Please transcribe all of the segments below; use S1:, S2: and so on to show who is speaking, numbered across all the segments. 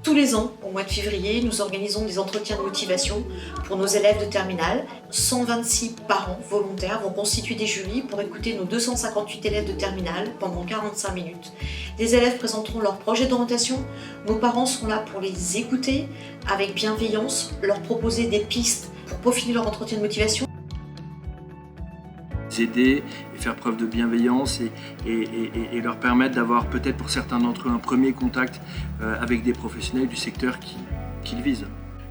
S1: Tous les ans, au mois de février, nous organisons des entretiens de motivation pour nos élèves de terminale. 126 parents volontaires vont constituer des jurys pour écouter nos 258 élèves de terminale pendant 45 minutes. Les élèves présenteront leur projet d'orientation. Nos parents sont là pour les écouter avec bienveillance, leur proposer des pistes pour peaufiner leur entretien de motivation.
S2: Aider et faire preuve de bienveillance et leur permettre d'avoir peut-être pour certains d'entre eux un premier contact avec des professionnels du secteur qu'ils visent.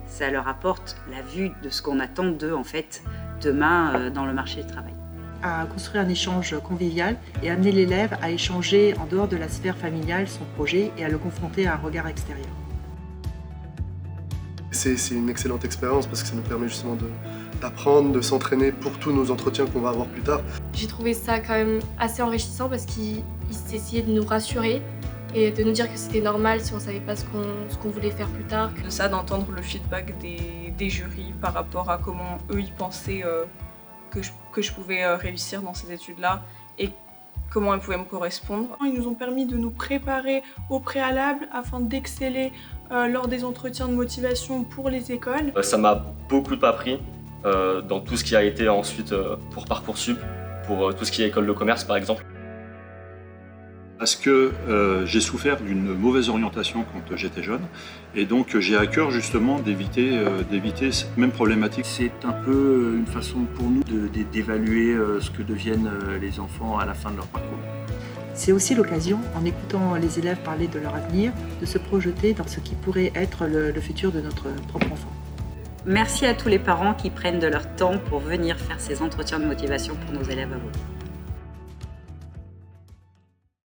S3: Ça leur apporte la vue de ce qu'on attend d'eux en fait demain dans le marché du travail.
S4: À construire un échange convivial et amener l'élève à échanger en dehors de la sphère familiale son projet et à le confronter à un regard extérieur.
S5: C'est une excellente expérience parce que ça nous permet justement d'apprendre, de s'entraîner pour tous nos entretiens qu'on va avoir plus tard.
S6: J'ai trouvé ça quand même assez enrichissant parce qu'il essayait de nous rassurer et de nous dire que c'était normal si on ne savait pas ce qu'on voulait faire plus tard.
S7: De ça, d'entendre le feedback des jurys par rapport à comment eux ils pensaient que je pouvais réussir dans ces études-là et comment elles pouvaient me correspondre.
S8: Ils nous ont permis de nous préparer au préalable afin d'exceller lors des entretiens de motivation pour les écoles.
S9: Ça m'a beaucoup appris dans tout ce qui a été ensuite pour Parcoursup, pour tout ce qui est école de commerce par exemple.
S10: Parce que j'ai souffert d'une mauvaise orientation quand j'étais jeune et donc j'ai à cœur justement d'éviter cette même problématique.
S2: C'est un peu une façon pour nous d'évaluer ce que deviennent les enfants à la fin de leur parcours.
S4: C'est aussi l'occasion, en écoutant les élèves parler de leur avenir, de se projeter dans ce qui pourrait être le futur de notre propre enfant.
S3: Merci à tous les parents qui prennent de leur temps pour venir faire ces entretiens de motivation pour nos élèves à vous.